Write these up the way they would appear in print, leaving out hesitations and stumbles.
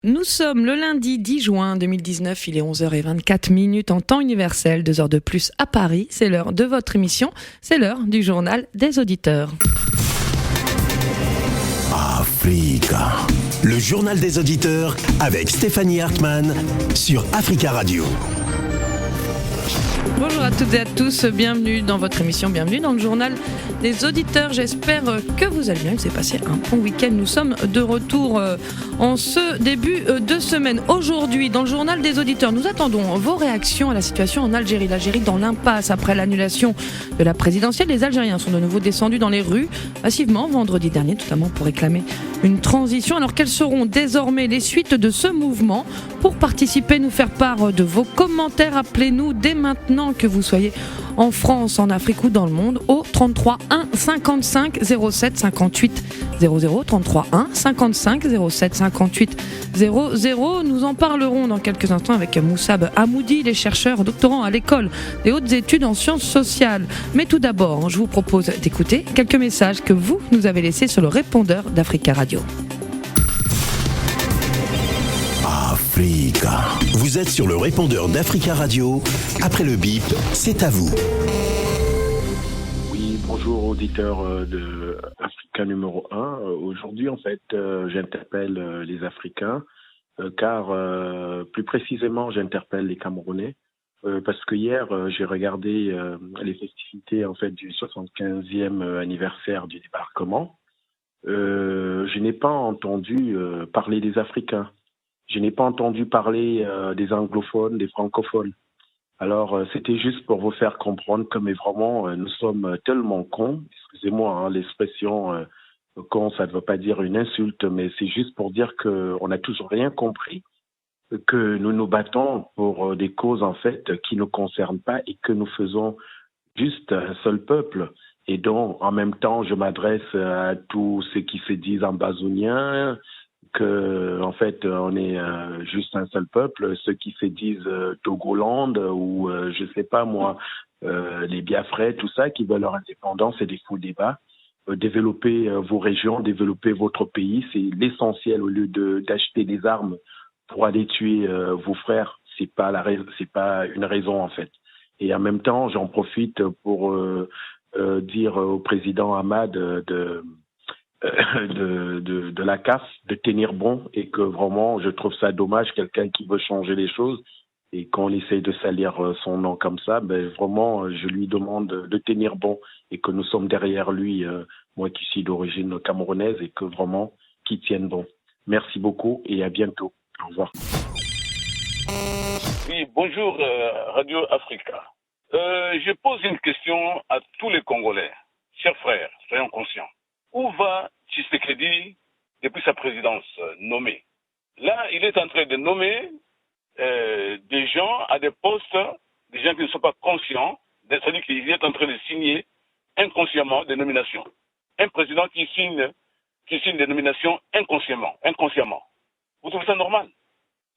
Nous sommes le lundi 10 juin 2019, il est 11h24 en temps universel, 2 heures de plus à Paris. C'est l'heure de votre émission, c'est l'heure du journal des auditeurs. Africa, le journal des auditeurs avec Stéphanie Hartmann sur Africa Radio. Bonjour à toutes et à tous, bienvenue dans votre émission, bienvenue dans le journal des auditeurs. J'espère que vous allez bien, il s'est passé un bon week-end. Nous sommes de retour en ce début de semaine. Aujourd'hui, dans le journal des auditeurs, nous attendons vos réactions à la situation en Algérie. L'Algérie dans l'impasse après l'annulation de la présidentielle. Les Algériens sont de nouveau descendus dans les rues massivement vendredi dernier, notamment pour réclamer une transition. Alors quelles seront désormais les suites de ce mouvement? Pour participer, nous faire part de vos commentaires, appelez-nous dès maintenant, que vous soyez en France, en Afrique ou dans le monde, au 33 1 55 07 58 00, 33 1 55 07 58 00. Nous en parlerons dans quelques instants avec Moussab Hamoudi, les chercheurs doctorants à l'école des hautes études en sciences sociales. Mais tout d'abord, je vous propose d'écouter quelques messages que vous nous avez laissés sur le répondeur d'Africa Radio. Africa. Vous êtes sur le répondeur d'Africa Radio. Après le bip, c'est à vous. Oui, bonjour auditeurs de Africa numéro 1. Aujourd'hui, en fait, j'interpelle les Africains, car plus précisément, j'interpelle les Camerounais, parce que hier, j'ai regardé les festivités en fait du 75e anniversaire du débarquement. Je n'ai pas entendu parler des Africains. Je n'ai pas entendu parler des anglophones, des francophones. Alors, c'était juste pour vous faire comprendre que, mais vraiment, nous sommes tellement cons. Excusez-moi, l'expression con, ça ne veut pas dire une insulte, mais c'est juste pour dire qu'on n'a toujours rien compris, que nous nous battons pour des causes, en fait, qui ne nous concernent pas et que nous faisons juste un seul peuple. Et donc, en même temps, je m'adresse à tous ceux qui se disent ambazouniens, que en fait on est juste un seul peuple, ceux qui se disent Togoland ou je sais pas moi, les Biafrais, tout ça, qui veulent leur indépendance, c'est des faux débats. Développer vos régions, développer votre pays, c'est l'essentiel, au lieu d'acheter des armes pour aller tuer vos frères. C'est pas une raison en fait. Et en même temps, j'en profite pour dire au président Ahmad de la CAF de tenir bon, et que vraiment je trouve ça dommage, quelqu'un qui veut changer les choses et qu'on essaye de salir son nom comme ça, ben vraiment je lui demande de tenir bon et que nous sommes derrière lui, moi qui suis d'origine camerounaise, et que vraiment qu'il tienne bon. Merci beaucoup et à bientôt. Au revoir. Oui, bonjour Radio Africa. Je pose une question à tous les Congolais. Chers frères, soyons conscients. Où va Tshisekedi depuis sa présidence nommée? Là, il est en train de nommer des gens à des postes, des gens qui ne sont pas conscients, c'est-à-dire qu'il est en train de signer inconsciemment des nominations. Un président qui signe des nominations inconsciemment. Vous trouvez ça normal?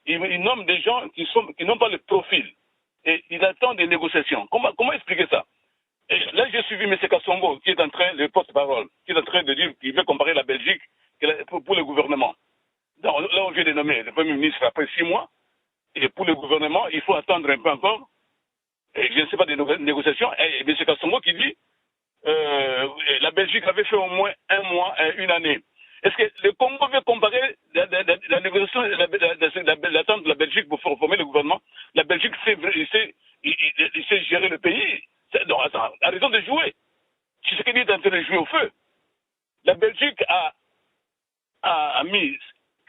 Il nomme des gens qui n'ont pas le profil. Et il attend des négociations. Comment expliquer ça? Et là, j'ai suivi M. Kassongo, qui est en train, le porte-parole, qui est en train de dire qu'il veut comparer la Belgique pour le gouvernement. Donc, là, on vient de nommer le Premier ministre après 6 mois. Et pour le gouvernement, il faut attendre un peu encore. Et je ne sais pas des négociations. Et M. Kassongo qui dit la Belgique avait fait au moins 1 mois, 1 année. Est-ce que le Congo veut comparer la négociation, l'attente de la Belgique pour former le gouvernement? La Belgique il sait gérer le pays. Non, attends, arrêtons de jouer. Tshisekedi est en train de jouer au feu. La Belgique a mis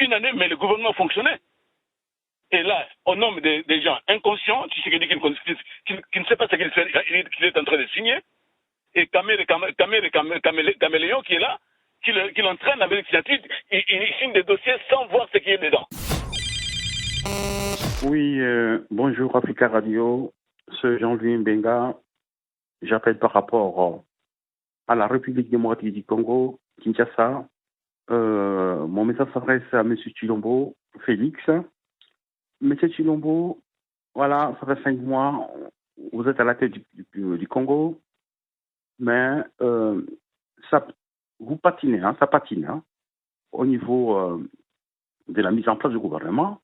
1 année, mais le gouvernement fonctionnait. Et là, on nomme des gens inconscients, Tshisekedi qui ne sait pas ce qu'il est en train de signer, et Caméléon qui est là, qui l'entraîne avec l'initiative, il signe des dossiers sans voir ce qui est dedans. Oui, bonjour Africa Radio, c'est Jean-Louis Mbenga. J'appelle par rapport à la République démocratique du Congo, Kinshasa. Mon message s'adresse à M. Chilombo, Félix. M. Chilombo, voilà, ça fait 5 mois, vous êtes à la tête du Congo, mais ça, vous patinez, ça patine au niveau de la mise en place du gouvernement,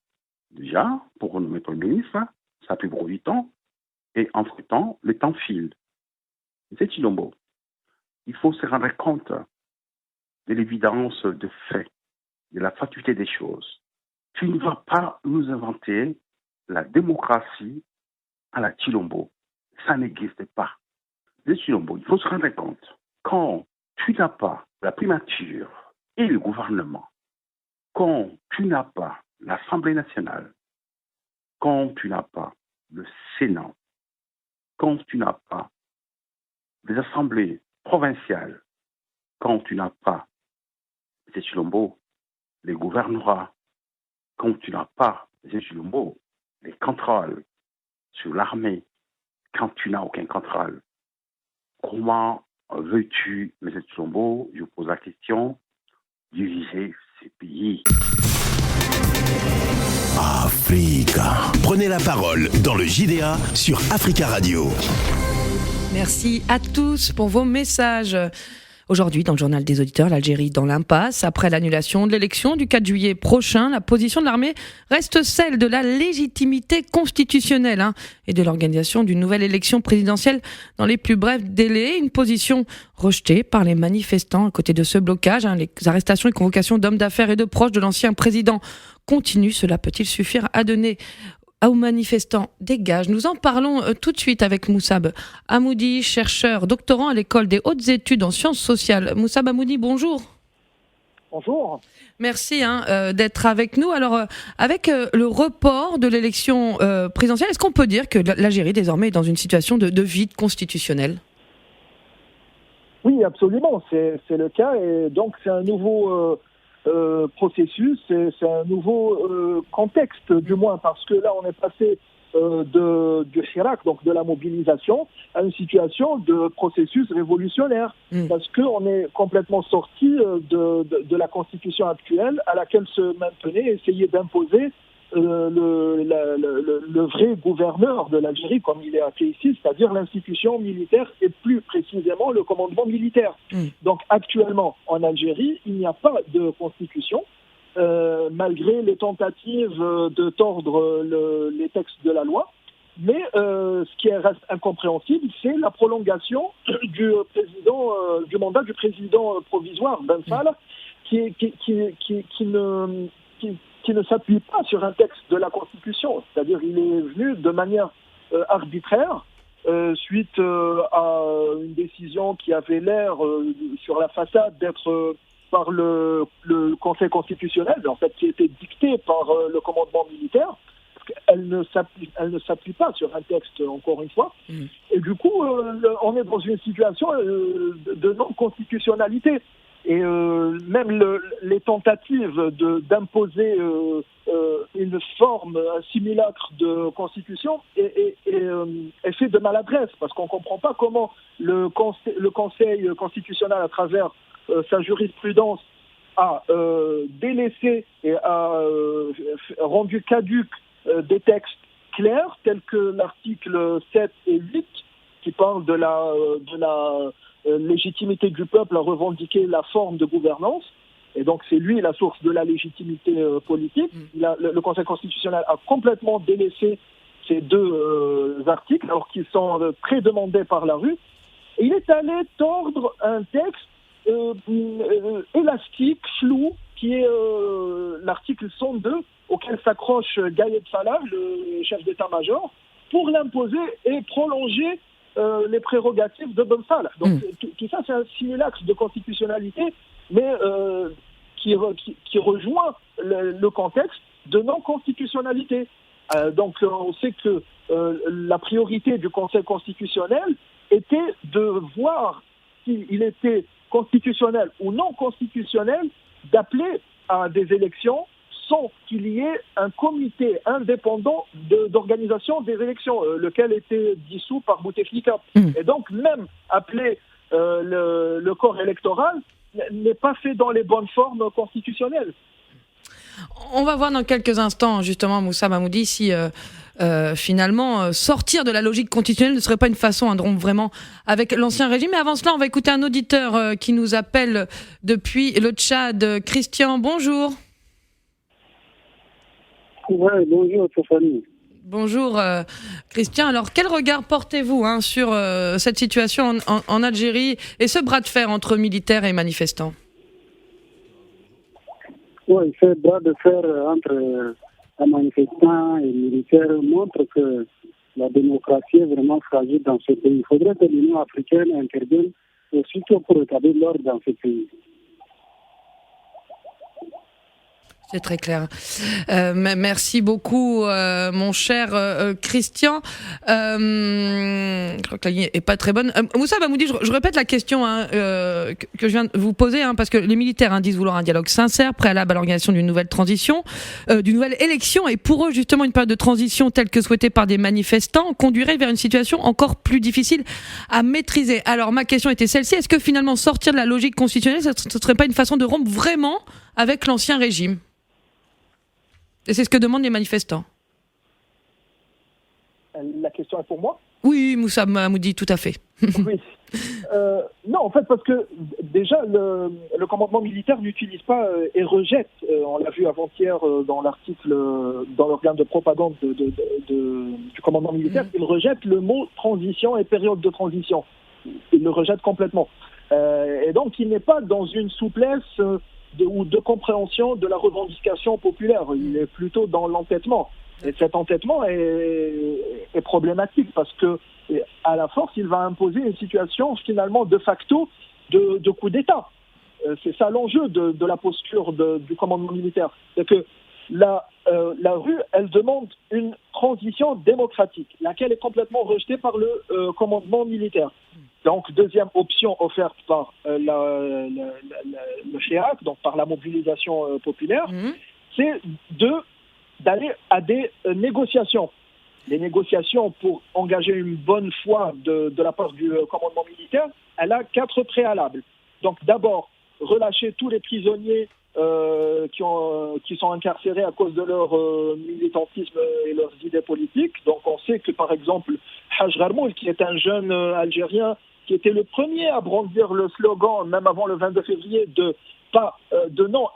déjà, pour renommer Premier ministre, ça a pris beaucoup de temps. Et entre-temps, le temps file. C'est Chilombo. Il faut se rendre compte de l'évidence de fait, de la fatuité des choses. Tu ne vas pas nous inventer la démocratie à la Chilombo. Ça n'existe pas. Le Chilombo, il faut se rendre compte, quand tu n'as pas la primature et le gouvernement, quand tu n'as pas l'Assemblée nationale, quand tu n'as pas le Sénat, quand tu n'as pas des assemblées provinciales, quand tu n'as pas, M. Chilombo, les gouvernorats, quand tu n'as pas, M. Chilombo, les contrôles sur l'armée, quand tu n'as aucun contrôle, comment veux-tu, M. Chilombo, je vous pose la question, diriger ces pays? Africa. Prenez la parole dans le JDA sur Africa Radio. Merci à tous pour vos messages. Aujourd'hui, dans le journal des auditeurs, l'Algérie dans l'impasse. Après l'annulation de l'élection du 4 juillet prochain, la position de l'armée reste celle de la légitimité constitutionnelle et de l'organisation d'une nouvelle élection présidentielle dans les plus brefs délais. Une position rejetée par les manifestants. À côté de ce blocage, les arrestations et convocations d'hommes d'affaires et de proches de l'ancien président continuent. Cela peut-il suffire à donner aux manifestants des gages? Nous en parlons tout de suite avec Moussab Hamoudi, chercheur, doctorant à l'école des hautes études en sciences sociales. Moussab Hamoudi, bonjour. Bonjour. Merci d'être avec nous. Alors, avec le report de l'élection présidentielle, est-ce qu'on peut dire que l'Algérie désormais est dans une situation de vide constitutionnel? Oui, absolument, c'est le cas. Et donc, c'est un nouveau processus, c'est un nouveau contexte, du moins, parce que là, on est passé du Chirac, donc de la mobilisation, à une situation de processus révolutionnaire, parce qu'on est complètement sorti de la constitution actuelle à laquelle se maintenait, essayait d'imposer le vrai gouverneur de l'Algérie, comme il est appelé ici, c'est-à-dire l'institution militaire et plus précisément le commandement militaire. Donc actuellement, en Algérie, il n'y a pas de constitution, malgré les tentatives de tordre les textes de la loi. Mais ce qui reste incompréhensible, c'est la prolongation du mandat du président provisoire, Ben Salah, qui ne s'appuie pas sur un texte de la Constitution. C'est-à-dire il est venu de manière arbitraire, suite à une décision qui avait l'air, sur la façade, d'être par le Conseil constitutionnel, en fait, qui était dictée par le commandement militaire. Elle ne s'appuie pas sur un texte, encore une fois. Et du coup, on est dans une situation de non-constitutionnalité. Et même les tentatives d'imposer une forme, un simulacre de constitution est fait de maladresse, parce qu'on ne comprend pas comment le Conseil constitutionnel, à travers sa jurisprudence, a délaissé et a rendu caduques des textes clairs, tels que l'article 7 et 8, qui parlent de la légitimité du peuple à revendiquer la forme de gouvernance. Et donc, c'est lui la source de la légitimité politique. Le Conseil constitutionnel a complètement délaissé ces deux articles, alors qu'ils sont très demandés par la rue. Et il est allé tordre un texte élastique, flou, qui est l'article 102, auquel s'accroche Gaïed Salah, le chef d'état-major, pour l'imposer et prolonger les prérogatives de Ben Salah. Donc tout ça, c'est un simulacre de constitutionnalité, mais qui rejoint le contexte de non-constitutionnalité. Donc on sait que la priorité du Conseil constitutionnel était de voir s'il était constitutionnel ou non constitutionnel d'appeler à des élections sans qu'il y ait un comité indépendant d'organisation des élections, lequel était dissous par Bouteflika. Et donc, même appeler le corps électoral n'est pas fait dans les bonnes formes constitutionnelles. On va voir dans quelques instants, justement, Moussab Hamoudi, si finalement sortir de la logique constitutionnelle ne serait pas une façon de rompre vraiment avec l'ancien régime. Mais avant cela, on va écouter un auditeur qui nous appelle depuis le Tchad. Christian, bonjour. Ouais, bonjour Stéphanie. Bonjour Christian. Alors quel regard portez-vous sur cette situation en Algérie et ce bras de fer entre militaires et manifestants? Oui, ce bras de fer entre manifestants et militaires montre que la démocratie est vraiment fragile dans ce pays. Il faudrait que l'Union africaine intervienne aussitôt pour rétablir l'ordre dans ce pays. C'est très clair. Merci beaucoup, mon cher Christian. Je crois que la ligne est pas très bonne. Moussa Bamoudi, je répète la question que je viens de vous poser, parce que les militaires disent vouloir un dialogue sincère, préalable à l'organisation d'une nouvelle transition, d'une nouvelle élection, et pour eux, justement, une période de transition telle que souhaitée par des manifestants conduirait vers une situation encore plus difficile à maîtriser. Alors, ma question était celle-ci. Est-ce que finalement, sortir de la logique constitutionnelle, ce ne serait pas une façon de rompre vraiment avec l'ancien régime ? Et c'est ce que demandent les manifestants. La question est pour moi ? Oui, Moussa Mahmoudi, tout à fait. Oui. Non, en fait, parce que déjà, le commandement militaire n'utilise pas et rejette, on l'a vu avant-hier dans l'article, dans l'organe de propagande du commandement militaire, il rejette le mot transition et période de transition. Il le rejette complètement. Et donc, il n'est pas dans une souplesse ou de compréhension de la revendication populaire. Il est plutôt dans l'entêtement. Et cet entêtement est problématique parce que, à la force, il va imposer une situation finalement de facto de coup d'État. C'est ça l'enjeu de la posture du commandement militaire. C'est que la rue, elle demande une transition démocratique, laquelle est complètement rejetée par le commandement militaire. Donc, deuxième option offerte par le CHEAC, donc par la mobilisation populaire, c'est d'aller à des négociations. Les négociations pour engager une bonne foi de la part du commandement militaire, elle a 4 préalables. Donc, d'abord, relâcher tous les prisonniers qui sont incarcérés à cause de leur militantisme et leurs idées politiques. Donc, on sait que, par exemple, Haj Gharmoul, qui est un jeune Algérien, qui était le premier à brandir le slogan, même avant le 22 février, de non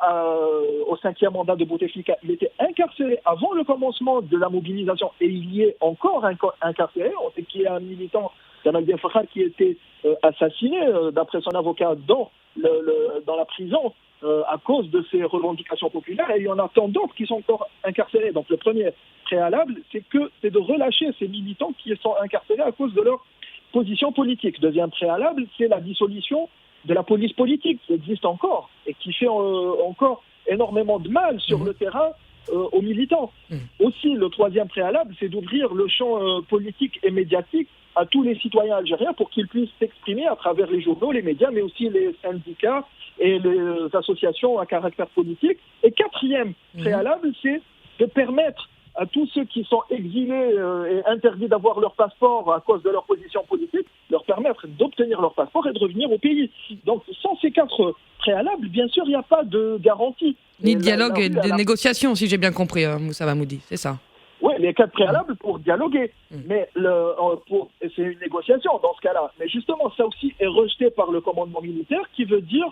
au 5e mandat de Bouteflika. Il était incarcéré avant le commencement de la mobilisation et il y est encore incarcéré. On sait qu'il y a un militant, Jamal Ben Fakhar, qui a été assassiné, d'après son avocat, dans la prison à cause de ses revendications populaires. Et il y en a tant d'autres qui sont encore incarcérés. Donc le premier préalable, c'est de relâcher ces militants qui sont incarcérés à cause de leur position politique. Deuxième préalable, c'est la dissolution de la police politique qui existe encore et qui fait encore énormément de mal sur le terrain aux militants. Aussi, le troisième préalable, c'est d'ouvrir le champ politique et médiatique à tous les citoyens algériens pour qu'ils puissent s'exprimer à travers les journaux, les médias, mais aussi les syndicats et les associations à caractère politique. Et quatrième préalable, c'est de permettre à tous ceux qui sont exilés et interdits d'avoir leur passeport à cause de leur position politique, leur permettre d'obtenir leur passeport et de revenir au pays. Donc, sans ces 4 préalables, bien sûr, il n'y a pas de garantie. Ni de dialogue et de négociation, si j'ai bien compris, Moussa Mahmoudi, c'est ça? Oui, les 4 préalables pour dialoguer. Mais c'est une négociation dans ce cas-là. Mais justement, ça aussi est rejeté par le commandement militaire qui veut dire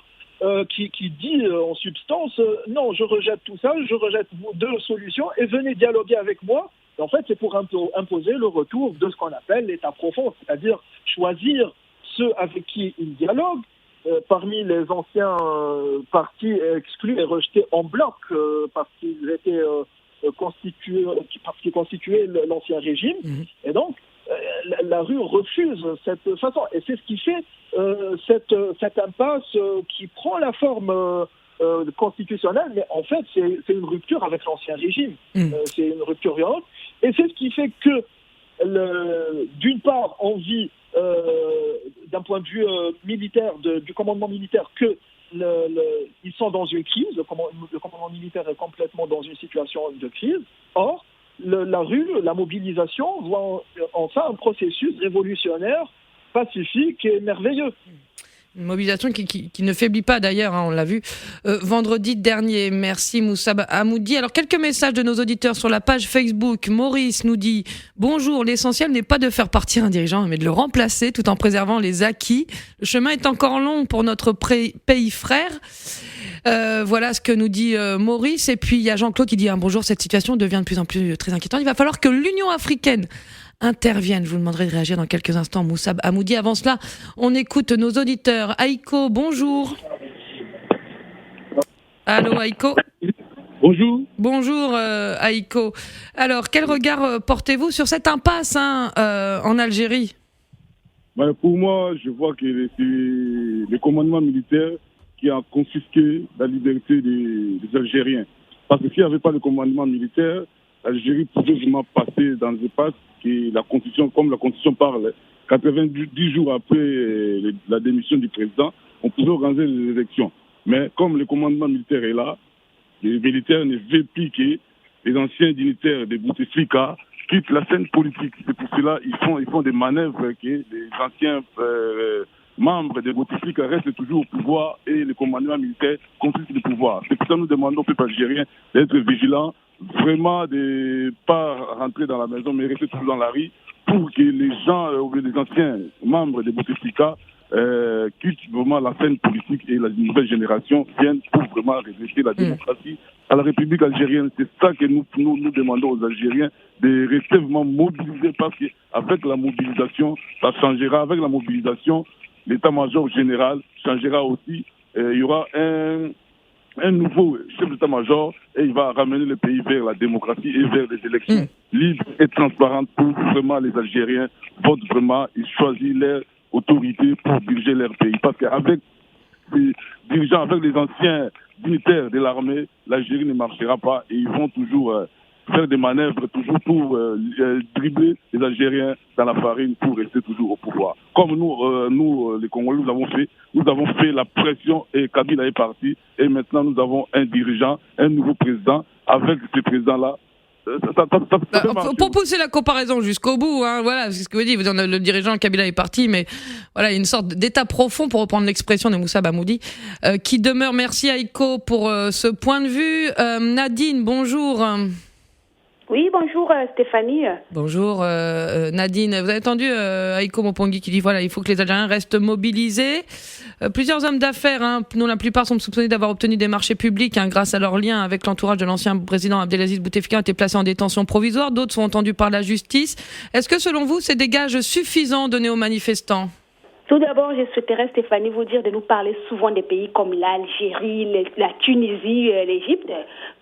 qui dit en substance non, je rejette tout ça, je rejette vos 2 solutions et venez dialoguer avec moi. Et en fait, c'est pour imposer le retour de ce qu'on appelle l'état profond, c'est-à-dire choisir ceux avec qui il dialogue. Parmi les anciens partis exclus et rejetés en bloc parce qu'ils étaient parce qu'ils constituaient l'ancien régime. Et donc, la rue refuse cette façon. Et c'est ce qui fait cette impasse qui prend la forme constitutionnelle, mais en fait, c'est une rupture avec l'ancien régime. C'est une rupture violente. Et c'est ce qui fait que, d'une part, on vit, d'un point de vue militaire, du commandement militaire, que ils sont dans une crise. Le commandement militaire est complètement dans une situation de crise. Or, la rue, la mobilisation voit en ça un processus révolutionnaire, pacifique et merveilleux. Une mobilisation qui ne faiblit pas d'ailleurs, on l'a vu vendredi dernier. Merci Moussa Hamoudi. Alors quelques messages de nos auditeurs sur la page Facebook. Maurice nous dit « Bonjour, l'essentiel n'est pas de faire partir un dirigeant, mais de le remplacer tout en préservant les acquis. Le chemin est encore long pour notre pays frère. » Voilà ce que nous dit Maurice. Et puis il y a Jean-Claude qui dit bonjour, cette situation devient de plus en plus très inquiétante. Il va falloir que l'Union africaine intervienne. Je vous demanderai de réagir dans quelques instants, Moussa Hamoudi. Avant cela, on écoute nos auditeurs. Aïko, bonjour. Allô, Aïko. Bonjour. Bonjour, Aïko. Alors, quel regard portez-vous sur cette impasse en Algérie ? Pour moi, je vois que c'est le commandement militaire qui a confisqué la liberté des Algériens. Parce que s'il n'y avait pas de commandement militaire, l'Algérie pouvait vraiment passer dans des passes que la Constitution, comme la Constitution parle, 90 jours après la démission du président, on pouvait organiser les élections. Mais comme le commandement militaire est là, les militaires ne veulent plus que les anciens dignitaires de Bouteflika quittent la scène politique. C'est pour cela qu'ils font des manœuvres que les anciens membres de Bouteflika restent toujours au pouvoir et le commandement militaire confisque le pouvoir. C'est pour ça que nous demandons au peuple algérien d'être vigilant, vraiment de ne pas rentrer dans la maison, mais rester toujours dans la rue pour que les gens, les anciens membres de Bouteflika quittent vraiment la scène politique et la nouvelle génération viennent pour vraiment redresser la démocratie à la République algérienne. C'est ça que nous demandons aux Algériens, de rester vraiment mobilisés, parce qu'avec la mobilisation, ça changera. Avec la mobilisation, l'état-major général changera aussi. Il y aura un nouveau chef d'état-major et il va ramener le pays vers la démocratie et vers des élections libres et transparentes pour vraiment les Algériens votent vraiment et choisissent leur autorité pour diriger leur pays. Parce qu'avec les dirigeants, avec les anciens dignitaires de l'armée, l'Algérie ne marchera pas et ils vont toujours faire des manœuvres toujours pour dribbler les Algériens dans la farine pour rester toujours au pouvoir. Comme nous les Congolais, nous avons fait la pression et Kabila est parti et maintenant nous avons un dirigeant, un nouveau président. Avec ce président-là, pour pousser la comparaison jusqu'au bout, voilà, c'est ce que vous dites. Le dirigeant Kabila est parti, mais voilà, il y a une sorte d'état profond, pour reprendre l'expression de Moussa Hamoudi, qui demeure. Merci Aïko pour ce point de vue. Nadine, bonjour. Oui, bonjour Stéphanie. Bonjour Nadine. Vous avez entendu Aïko Mopongi qui dit voilà, il faut que les Algériens restent mobilisés. Plusieurs hommes d'affaires, dont la plupart sont soupçonnés d'avoir obtenu des marchés publics grâce à leur lien avec l'entourage de l'ancien président Abdelaziz Bouteflika, ont été placés en détention provisoire. D'autres sont entendus par la justice. Est-ce que selon vous, c'est des gages suffisants donnés aux manifestants ? Tout d'abord, je souhaiterais, Stéphanie, vous dire de nous parler souvent des pays comme l'Algérie, la Tunisie, l'Égypte,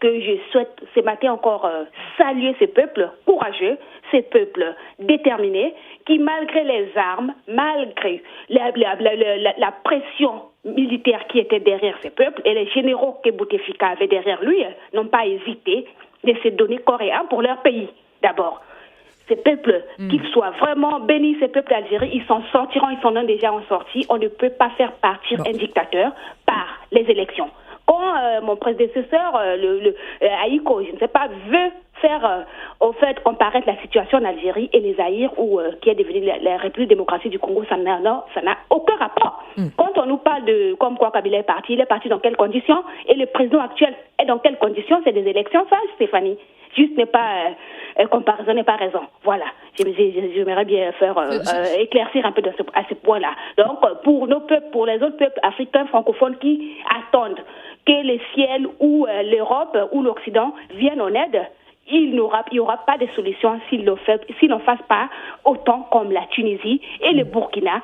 que je souhaite ce matin encore saluer ces peuples courageux, ces peuples déterminés, qui malgré les armes, malgré la pression militaire qui était derrière ces peuples et les généraux que Bouteflika avait derrière lui, n'ont pas hésité de se donner corps et âme pour leur pays, d'abord. Ces peuples, qu'ils soient vraiment bénis, ces peuples d'Algérie, ils s'en sortiront, ils s'en ont déjà en sortie. On ne peut pas faire partir un dictateur par les élections. Quand mon prédécesseur, Aïko, je ne sais pas, veut faire au fait comparaître la situation en Algérie et les Zaïre, qui est devenue la République démocratique du Congo, ça n'a aucun rapport. Quand on nous parle de comme quoi Kabila il est parti dans quelles conditions, et le président actuel est dans quelles conditions, c'est des élections sages, Stéphanie. Juste n'est pas comparaison n'est pas raison. Voilà. J'aimerais bien faire éclaircir un peu à ce point-là. Donc pour nos peuples, pour les autres peuples africains francophones qui attendent que le ciel ou l'Europe ou l'Occident viennent en aide, il n'y aura pas de solution s'ils n'en fassent pas autant comme la Tunisie et le Burkina.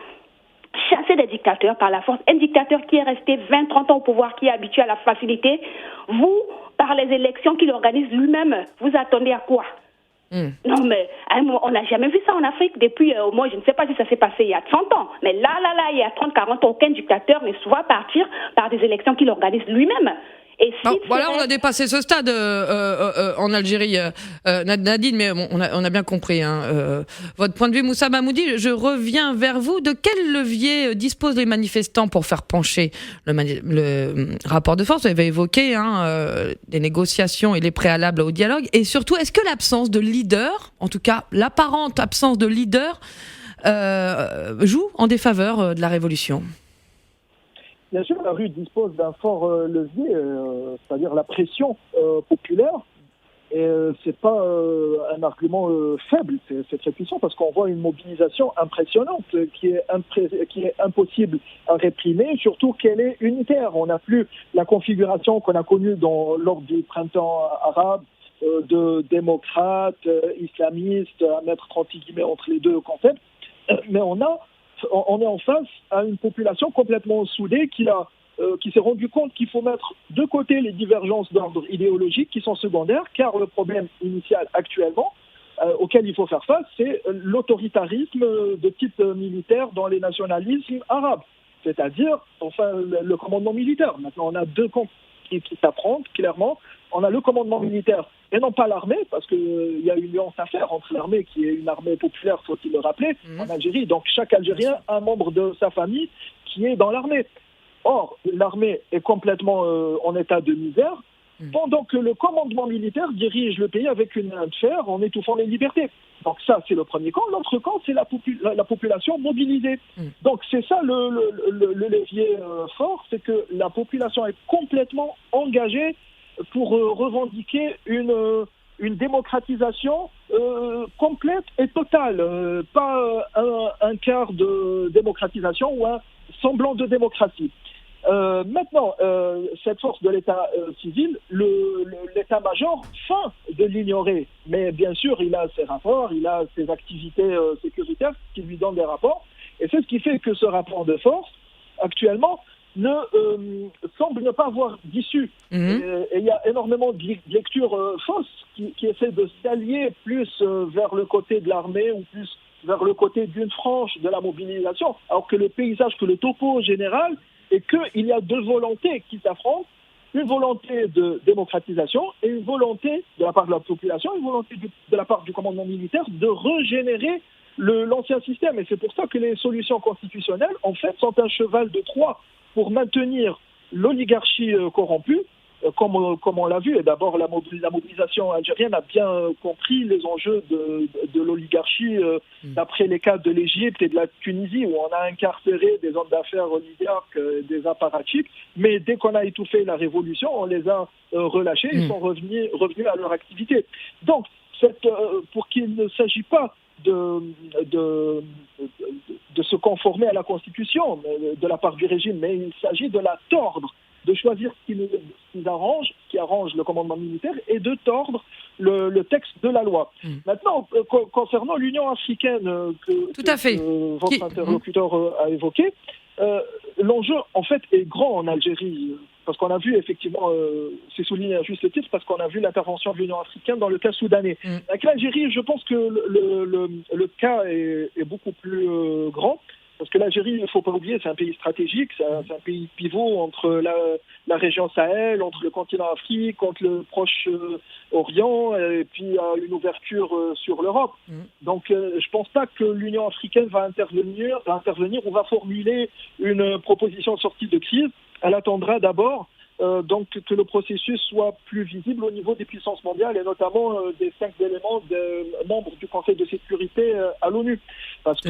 Chasser des dictateurs par la force. Un dictateur qui est resté 20-30 ans au pouvoir, qui est habitué à la facilité, vous, par les élections qu'il organise lui-même, vous attendez à quoi ? Non, mais on n'a jamais vu ça en Afrique depuis, au moins, je ne sais pas si ça s'est passé il y a 30 ans, mais là, il y a 30-40 ans, aucun dictateur ne se voit partir par des élections qu'il organise lui-même. Et voilà, on a dépassé ce stade en Algérie, Nadine, mais on a bien compris votre point de vue. Moussa Hamoudi, je reviens vers vous. De quel levier disposent les manifestants pour faire pencher le rapport de force ? Vous avez évoqué les négociations et les préalables au dialogue. Et surtout, est-ce que l'absence de leader, en tout cas l'apparente absence de leader, joue en défaveur de la révolution ? Bien sûr, la rue dispose d'un fort levier, c'est-à-dire la pression populaire. Et c'est pas un argument faible, c'est très puissant parce qu'on voit une mobilisation impressionnante qui est impossible à réprimer, surtout qu'elle est unitaire. On n'a plus la configuration qu'on a connue lors du printemps arabe de démocrates, islamistes, à mettre entre guillemets entre les deux concepts. Mais on est en face à une population complètement soudée qui s'est rendu compte qu'il faut mettre de côté les divergences d'ordre idéologique qui sont secondaires, car le problème initial actuellement auquel il faut faire face, c'est l'autoritarisme de type militaire dans les nationalismes arabes, c'est-à-dire le commandement militaire. Maintenant, on a deux camps qui s'affrontent clairement. On a le commandement militaire et non pas l'armée, parce qu'il y a une nuance à faire entre l'armée, qui est une armée populaire, faut-il le rappeler, en Algérie. Donc chaque Algérien a un membre de sa famille qui est dans l'armée. Or, l'armée est complètement en état de misère, pendant que le commandement militaire dirige le pays avec une main de fer en étouffant les libertés. Donc ça, c'est le premier camp. L'autre camp, c'est la population mobilisée. Donc c'est ça le levier fort, c'est que la population est complètement engagée pour revendiquer une démocratisation complète et totale, pas un quart de démocratisation ou un semblant de démocratie. Maintenant, cette force de l'État civil, l'état-major feint de l'ignorer, mais bien sûr, il a ses rapports, il a ses activités sécuritaires qui lui donnent des rapports, et c'est ce qui fait que ce rapport de force, actuellement, semble ne pas avoir d'issue. Et il y a énormément de lectures fausses qui essaient de s'allier plus vers le côté de l'armée ou plus vers le côté d'une frange de la mobilisation, alors que le paysage, que le topo général est qu'il y a deux volontés qui s'affrontent, une volonté de démocratisation et une volonté de la part de la population, une volonté de la part du commandement militaire de régénérer l'ancien système. Et c'est pour ça que les solutions constitutionnelles, en fait, sont un cheval de Troie pour maintenir l'oligarchie corrompue, comme on l'a vu. Et d'abord, la mobilisation algérienne a bien compris les enjeux de l'oligarchie d'après les cas de l'Égypte et de la Tunisie, où on a incarcéré des hommes d'affaires oligarques, des apparatchiks, mais dès qu'on a étouffé la révolution, on les a relâchés, ils sont revenus à leur activité. Donc, pour qu'il ne s'agit pas de se conformer à la Constitution de la part du régime, mais il s'agit de la tordre, de choisir ce qui arrange le commandement militaire et de tordre le texte de la loi. Maintenant, concernant l'Union africaine que votre interlocuteur a évoqué, l'enjeu en fait est grand en Algérie, parce qu'on a vu effectivement, c'est souligné à juste titre, parce qu'on a vu l'intervention de l'Union africaine dans le cas soudanais. Avec l'Algérie, je pense que le cas est beaucoup plus grand. Parce que l'Algérie, il ne faut pas oublier, c'est un pays stratégique, c'est un pays pivot entre la région Sahel, entre le continent Afrique, entre le Proche-Orient, et puis une ouverture sur l'Europe. Donc je ne pense pas que l'Union africaine va intervenir ou va formuler une proposition de sortie de crise. Elle attendra d'abord donc que le processus soit plus visible au niveau des puissances mondiales et notamment des 5 éléments membres du Conseil de sécurité à l'ONU. Parce que,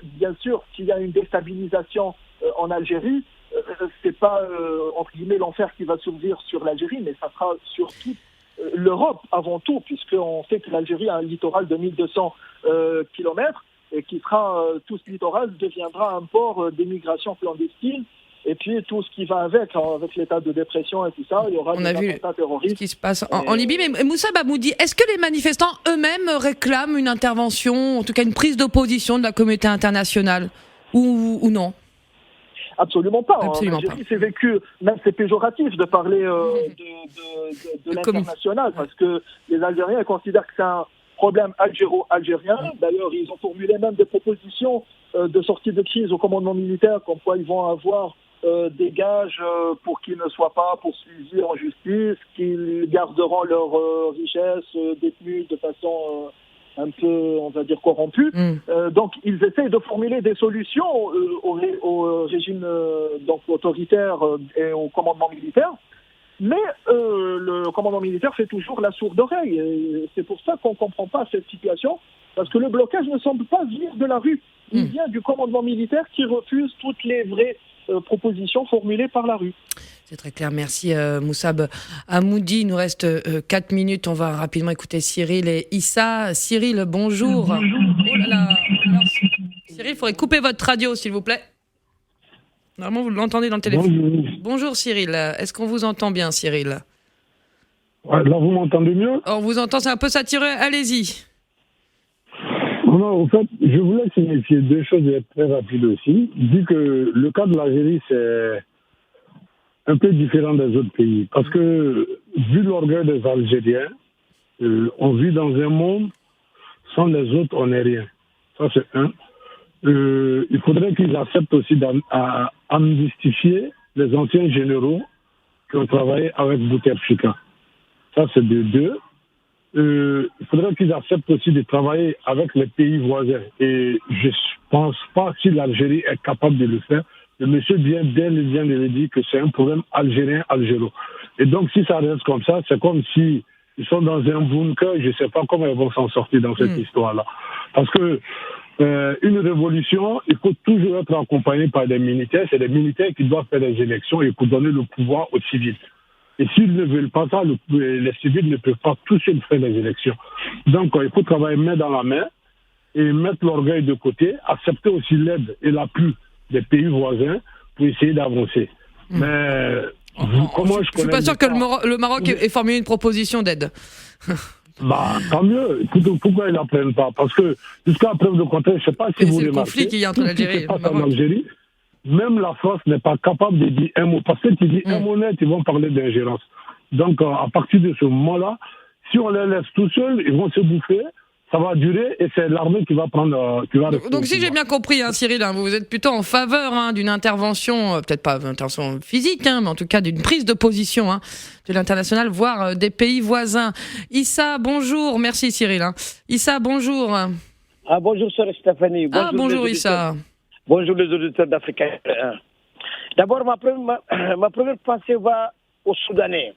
bien sûr, s'il y a une déstabilisation en Algérie, c'est pas, entre guillemets, l'enfer qui va s'ouvrir sur l'Algérie, mais ça sera sur toute l'Europe avant tout, puisqu'on sait que l'Algérie a un littoral de 1200 kilomètres et qui sera, tout ce littoral deviendra un port d'émigration clandestine. Et puis tout ce qui va avec l'état de dépression et tout ça, il y aura des attentats terroristes. Ce qui se passe en Libye. Mais Moussa Bamoudi, est-ce que les manifestants eux-mêmes réclament une intervention, en tout cas une prise d'opposition de la communauté internationale ou non? Absolument pas. Absolument en Algérie, c'est vécu, même c'est péjoratif de parler de l'international, parce que les Algériens considèrent que c'est un problème algéro-algérien. D'ailleurs, ils ont formulé même des propositions de sortie de crise au commandement militaire, comme quoi ils vont avoir des gages pour qu'ils ne soient pas poursuivis en justice, qu'ils garderont leurs richesses détenues de façon un peu, on va dire, corrompue. Donc, ils essayent de formuler des solutions au régime donc autoritaire et au commandement militaire. Mais le commandement militaire fait toujours la sourde oreille. Et c'est pour ça qu'on ne comprend pas cette situation, parce que le blocage ne semble pas venir de la rue. Il vient du commandement militaire qui refuse toutes les vraies propositions formulées par la rue. C'est très clair, merci Moussab Hamoudi. Il nous reste 4 minutes, on va rapidement écouter Cyril et Issa. Cyril, bonjour. Oh là là. Alors, Cyril, il faudrait couper votre radio s'il vous plaît. Normalement vous l'entendez dans le téléphone. Bonjour Cyril, est-ce qu'on vous entend bien Cyril? Ouais, là vous m'entendez mieux? On vous entend, c'est un peu saturé, allez-y. Non, en fait, je voulais signifier 2 choses très rapides aussi. Dit que le cas de l'Algérie, c'est un peu différent des autres pays. Parce que, vu l'orgueil des Algériens, on vit dans un monde, sans les autres, on n'est rien. Ça, c'est un. Il faudrait qu'ils acceptent aussi d'amnistifier les anciens généraux qui ont travaillé avec Bouteflika. Ça, c'est de 2. Il faudrait qu'ils acceptent aussi de travailler avec les pays voisins. Et je ne pense pas si l'Algérie est capable de le faire. Le monsieur vient de le dire que c'est un problème algérien-algéro. Et donc, si ça reste comme ça, c'est comme si ils sont dans un bunker. Je ne sais pas comment ils vont s'en sortir dans cette histoire-là. Parce que une révolution, il faut toujours être accompagné par des militaires. C'est les militaires qui doivent faire les élections et pour donner le pouvoir aux civils. Et s'ils ne veulent pas ça, les civils ne peuvent pas tous seuls faire les élections. Donc, il faut travailler main dans la main et mettre l'orgueil de côté, accepter aussi l'aide et l'appui des pays voisins pour essayer d'avancer. Mais comment je suis pas sûr que le Maroc ait formulé une proposition d'aide. Tant mieux. Pourquoi ils ne la prennent pas? Parce que jusqu'à preuve de contraire, je ne sais pas si vous remarquez. C'est le conflit qu'il y a entre l'Algérie et le Maroc. En Algérie, même la France n'est pas capable de dire un mot. Parce que tu dis un mot net, ils vont parler d'ingérence. Donc, à partir de ce moment-là, si on les laisse tout seuls, ils vont se bouffer. Ça va durer et c'est l'armée qui va prendre. Donc si j'ai bien compris, Cyril, vous êtes plutôt en faveur d'une intervention, peut-être pas une intervention physique, mais en tout cas d'une prise de position de l'international, voire des pays voisins. Issa, bonjour. Merci Cyril. Issa, bonjour. Bonjour sœur Stéphanie. Bonjour Issa. Bonjour les auditeurs d'Africa. D'abord, ma première pensée va aux Soudanais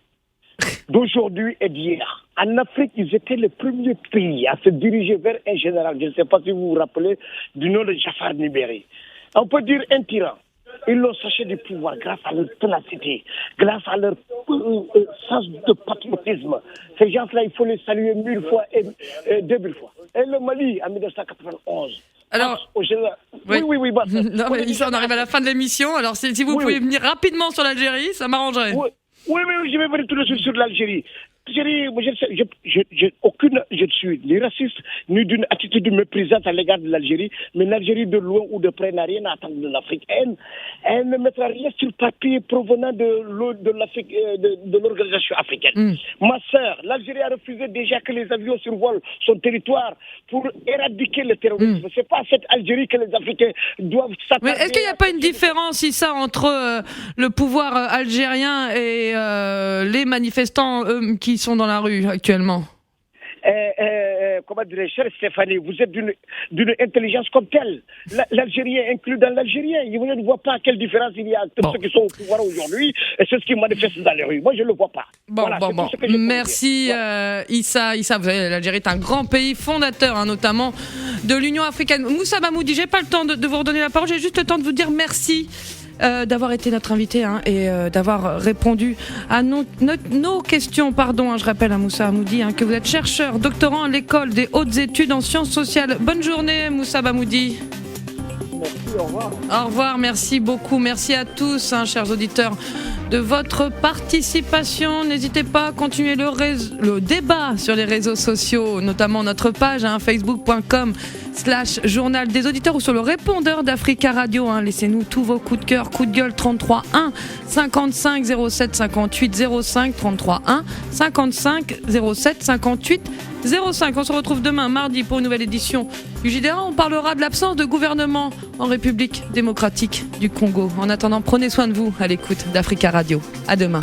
d'aujourd'hui et d'hier. En Afrique, ils étaient les premiers pays à se diriger vers un général. Je ne sais pas si vous vous rappelez du nom de Jafar Nibéri. On peut dire un tyran. Ils l'ont saché du pouvoir grâce à leur ténacité, grâce à leur sens de patriotisme. Ces gens-là, il faut les saluer 1000 fois et 2000 fois. Et le Mali, en 1991. Alors, oui. Non, mais Issa, on arrive à la fin de l'émission. Alors, si vous pouvez venir rapidement sur l'Algérie, ça m'arrangerait. Oui, je vais venir tout de suite sur l'Algérie. Je suis ni raciste, ni d'une attitude méprisante à l'égard de l'Algérie, mais l'Algérie de loin ou de près n'a rien à attendre de l'Afrique. Elle ne mettra rien sur le papier provenant de l'Afrique, de l'organisation africaine. Ma sœur, l'Algérie a refusé déjà que les avions survolent son territoire pour éradiquer le terrorisme. C'est pas à cette Algérie que les Africains doivent s'attarder. Mais est-ce qu'il n'y a pas une différence, Issa, entre le pouvoir algérien et les manifestants qui sont dans la rue actuellement? Comment dirais-je, chère Stéphanie, vous êtes d'une intelligence comme telle. L'Algérien inclus dans l'Algérien. Vous ne voit pas quelle différence il y a entre ceux qui sont au pouvoir aujourd'hui et ceux qui manifestent dans les rues. Moi, je ne le vois pas. Merci Issa. Vous savez, l'Algérie est un grand pays fondateur, notamment de l'Union africaine. Moussab Hamoudi, j'ai pas le temps de vous redonner la parole. J'ai juste le temps de vous dire merci. D'avoir été notre invité et d'avoir répondu à nos questions. Je rappelle à Moussab Hamoudi que vous êtes chercheur, doctorant à l'école des hautes études en sciences sociales. Bonne journée Moussab Hamoudi. Merci, au revoir. Au revoir, merci beaucoup. Merci à tous, chers auditeurs, de votre participation. N'hésitez pas à continuer le débat sur les réseaux sociaux, notamment notre page facebook.com/journal des auditeurs ou sur le répondeur d'Africa Radio. Laissez-nous tous vos coups de cœur, coups de gueule 33 1 55 07 58 05 33 1 55 07 58 05. On se retrouve demain mardi pour une nouvelle édition du JDA. On parlera de l'absence de gouvernement en République démocratique du Congo. En attendant, prenez soin de vous à l'écoute d'Africa Radio. À demain.